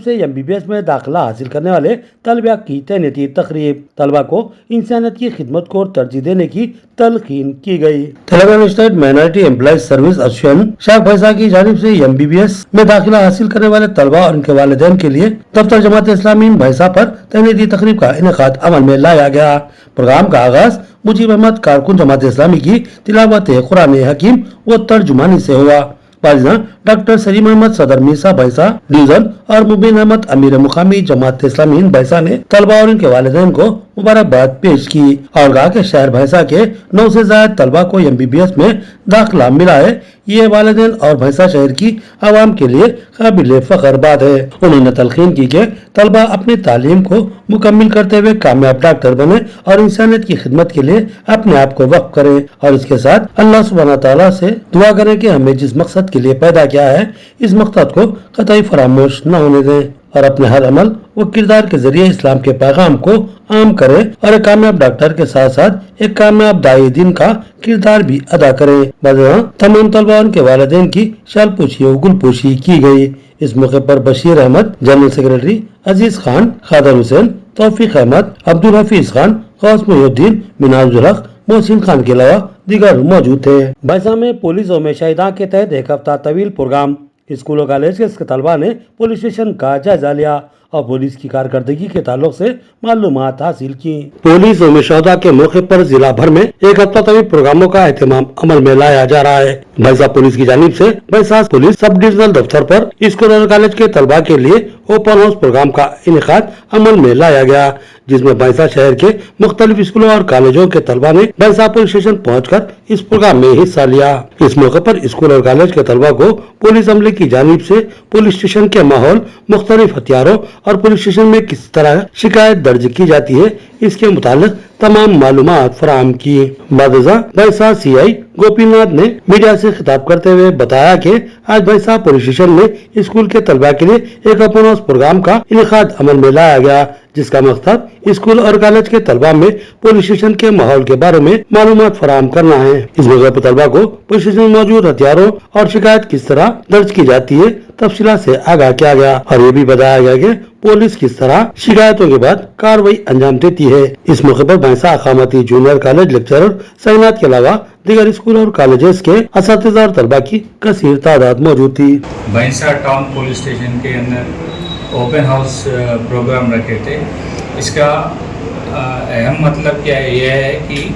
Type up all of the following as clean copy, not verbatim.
से MBBS में दाखिला हासिल करने वाले तलबा की तैनाती तकरीब। तलबा को इंसानियत की खिदमत को तरजीह देने की तलकीन की गई। Telangana state minority employees service association शाख भैंसा की जानिब से MBBS में दाखिला हासिल करने वाले तलबा और उनके वालिदैन के लिए दफ्तर जमात इस्लामी भैंसा पर तैनाती तकरीब का इनेकाद अमल में लाया गया। प्रोग्राम का आगाज मुजीब अहमद कारकुन जमात इस्लामी की तिलावत कुरान हकीम व तर्जुमानी से हुआ। डॉक्टर सलीम अहमद सदर मीसा भैंसा डिवीजन और मुबीन अहमद अमीर मुकामी जमात इस्लामी भैंसा ने तलबा और उनके वालिदैन को मुबारकबाद पेश की और कहा कि शहर भैंसा के 9 से ज्यादा तलबा को MBBS में दाखिला मिला है। ये वालिदैन और भैंसा शहर की आवाम के लिए काबिल फख्र बात है। उन्होंने तलकीन की कि तलबा अपनी तालीम को मुकम्मिल करते हुए कामयाब डॉक्टर बने और इंसानियत की खिदमत के लिए अपने आप को वक्फ करें और इसके साथ अल्लाह सुब्हानहू तआला से दुआ करें कि हमें जिस मकसद के लिए पैदा किया है इस मकसद को कतई फरामोश न होने दें और अपने हर अमल व किरदार के जरिए इस्लाम के पैगाम को आम करे और एक कामयाब डॉक्टर के साथ साथ एक कामयाब दाई दिन का किरदार भी अदा करे। तमाम तलबा उनके वालिदैन की शाल पोशी व गुल पोशी की गई। इस मौके पर बशीर अहमद, जनरल सेक्रेटरी अजीज खान, खादर हुसैन, तौफीक अहमद, अब्दुल हफीज खान, गौस मुहिउद्दीन, मिनाजुल हक, मोहसिन खान के अलावा दीगर मौजूद थे। भैंसा में पुलिस और शाहिदा के तहत एक हफ्ता तवील प्रोग्राम। स्कूल और कॉलेज के तलबा ने पुलिस स्टेशन का जायजा लिया और पुलिस की कारकर्दगी के ताल्लुक से मालूमात हासिल की। पुलिस और शहदा के मौके पर जिला भर में एक हफ्ता तवील प्रोग्रामों का एहतमाम अमल में लाया जा रहा है। भैंसा पुलिस की जानिब से भैंसा पुलिस सब डिविजनल दफ्तर पर स्कूल और कॉलेज के तलबा के लिए ओपन हाउस प्रोग्राम का इनेकाद अमल में लाया गया, जिसमें भैंसा शहर के मुख्तलिफ स्कूलों और कॉलेजों के तलबा ने भैंसा पुलिस स्टेशन पहुंचकर इस प्रोग्राम में हिस्सा लिया। इस मौके पर स्कूल और कॉलेज के तलबा को पुलिस अमले की जानिब से पुलिस स्टेशन के माहौल, मुख्तलिफ हथियारों और पुलिस स्टेशन में किस तरह शिकायत दर्ज की जाती है इसके मुतालिक तमाम मालूमात फराहम की। भैंसा CI गोपीनाथ ने मीडिया से खिताब करते हुए बताया कि आज भैंसा पुलिस स्टेशन में स्कूल के तलबा के लिए एक ओपन हाउस प्रोग्राम का इनेकाद अमल में लाया गया, जिसका मकसद स्कूल और कॉलेज के तलबा में पुलिस स्टेशन के माहौल के बारे में मालूमात फराहम करना है। इस मौके पर तलबा को पुलिस स्टेशन में मौजूद हथियारों और शिकायत किस तरह दर्ज की जाती है तफसीलात से आगाह किया गया और ये भी बताया गया कि पुलिस किस तरह शिकायतों के बाद कार्रवाई अंजाम देती है। इस मौके पर भैंसा अकामती जूनियर कॉलेज लेक्चरर साइनात के अलावा दीगर स्कूल और कॉलेजेस के असातिज़ा और तलबा की कसीर तादाद मौजूद थी। भैंसा टाउन पुलिस स्टेशन के अंदर ओपन हाउस प्रोग्राम रखे थे। इसका अहम मतलब क्या है, यह है कि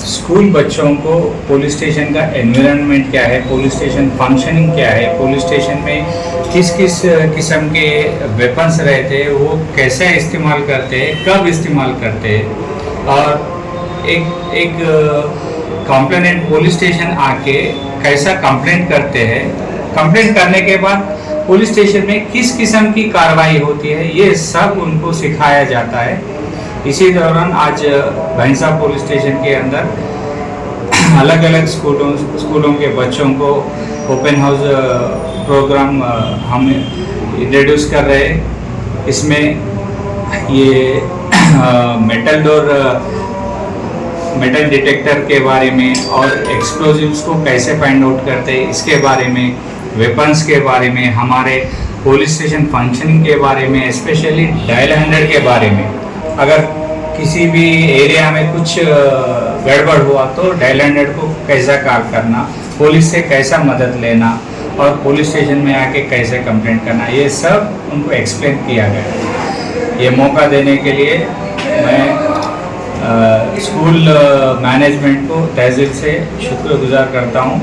स्कूल बच्चों को पुलिस स्टेशन का एनवायरनमेंट क्या है, पुलिस स्टेशन फंक्शनिंग क्या है, पुलिस स्टेशन में किस किस किस्म के वेपन्स रहते हैं, वो कैसे इस्तेमाल करते हैं, कब इस्तेमाल करते हैं और एक कंप्लेनेंट पुलिस स्टेशन आके कैसा कंप्लेंट करते हैं, कंप्लेंट करने के बाद पुलिस स्टेशन में किस किस्म की कार्रवाई होती है, ये सब उनको सिखाया जाता है। इसी दौरान आज भैंसा पुलिस स्टेशन के अंदर अलग अलग स्कूलों के बच्चों को ओपन हाउस प्रोग्राम हम इंट्रोड्यूस कर रहे हैं। इसमें ये मेटल डिटेक्टर के बारे में और एक्सप्लोजिव्स को कैसे फाइंड आउट करते हैं इसके बारे में, वेपन्स के बारे में, हमारे पुलिस स्टेशन फंक्शनिंग के बारे में, स्पेशली डायल 100 के बारे में। अगर किसी भी एरिया में कुछ गड़बड़ हुआ तो डायल 100 को कैसा कॉल करना, पुलिस से कैसा मदद लेना और पुलिस स्टेशन में आके कैसे कंप्लेंट करना, ये सब उनको एक्सप्लेन किया गया। ये मौका देने के लिए मैं स्कूल मैनेजमेंट को तहे दिल से शुक्रगुजार करता हूँ।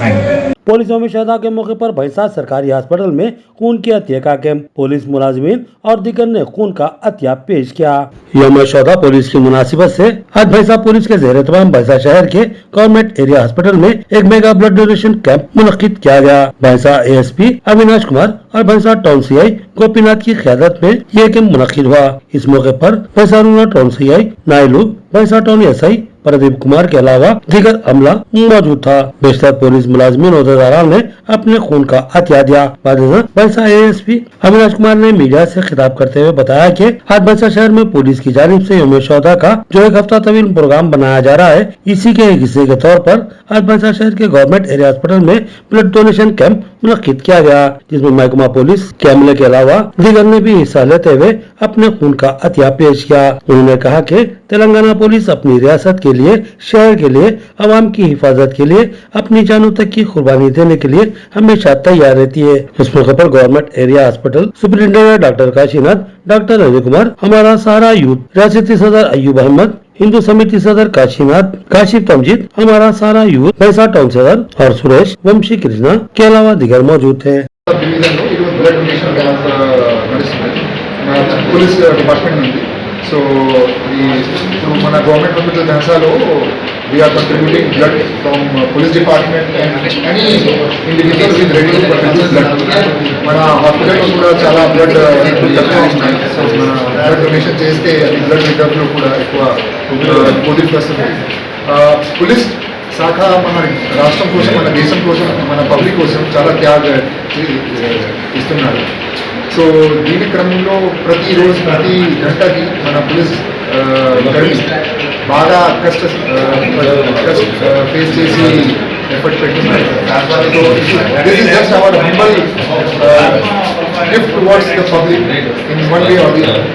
Thank you. पुलिस में शहदा के मौके पर भैंसा सरकारी अस्पताल में खून के अतिया का कैंप, पुलिस मुलाजिमीन और दीगर ने खून का अतिया पेश किया। यौम शहदा पुलिस की मुनासिबत से आज भैंसा पुलिस के ज़ेर तमाम भैंसा शहर के गवर्नमेंट एरिया अस्पताल में एक मेगा ब्लड डोनेशन कैंप मुनक्किद किया गया। भैंसा ASP अविनाश कुमार और भैंसा टाउन CI गोपीनाथ की क़यादत में यह कैंप मुनक्किद हुआ। इस मौके पर भैंसा रूरल टाउन CI नायलू, भैंसा टाउन SI प्रदीप कुमार के अलावा दीगर अमला मौजूद था। बेशतर पुलिस मुलाजमीन और ने अपने खून का अतिया दिया। बलसा ASP अविनाश कुमार ने मीडिया से खिताब करते हुए बताया कि आज बलसा शहर में पुलिस की जानिब से यौम शोहदा का जो एक हफ्ता तवील प्रोग्राम बनाया जा रहा है, इसी के एक हिस्से के तौर पर आज बलसा शहर के गवर्नमेंट एरिया हॉस्पिटल में ब्लड डोनेशन कैंप मुनक्किद किया गया, जिसमें महकमा पुलिस के अमले के अलावा दीगर ने भी हिस्सा लेते हुए अपने खून का अतिया पेश किया। उन्होंने कहा कि तेलंगाना पुलिस अपनी रियासत के लिए, शहर के लिए, अवाम की हिफाजत के लिए अपनी जानों तक की कुर्बानी देने के लिए हमेशा तैयार रहती है। इस मौके पर government area hospital superintendent doctor Kashinath, doctor Ajay Kumar, हमारा सहारा यूथ रियासती सदर अयूब अहमद, हिंदू समिति सदर काशीनाथ, काशिफ तमजीद, हमारा सारा यूथ पैसा टाउन सदर और सुरेश वंशी कृष्णा के अलावा दीगर मौजूद थे। బ్లడ్ డొనేషన్ క్యాంప్ నడుస్తుంది మన పోలీస్ డిపార్ట్మెంట్ నుండి. సో ఇప్పుడు మన గవర్నమెంట్ హాస్పిటల్ దహసాలో we are contributing blood from police department and any individual with ready to produce blood. మన హాస్పిటల్లో కూడా చాలా బ్లడ్ తక్కువ ఉన్నాయి. సో మన బ్లడ్ డొనేషన్ చేస్తే అది బ్లడ్ రిజర్వ్లో కూడా ఎక్కువ పోటీకి వస్తుంది. పోలీస్ శాఖ మన రాష్ట్రం కోసం, మన దేశం కోసం, మన పబ్లిక్ కోసం చాలా త్యాగ ఇస్తున్నారు. సో దీని క్రమంలో ప్రతిరోజు ప్రతి గంటకి మన పోలీస్ బాగా కష్ట ఫేస్ చేసి ఎఫర్ట్ పెట్టున్నారు. So this is just our humble gift towards the public in one way or the other.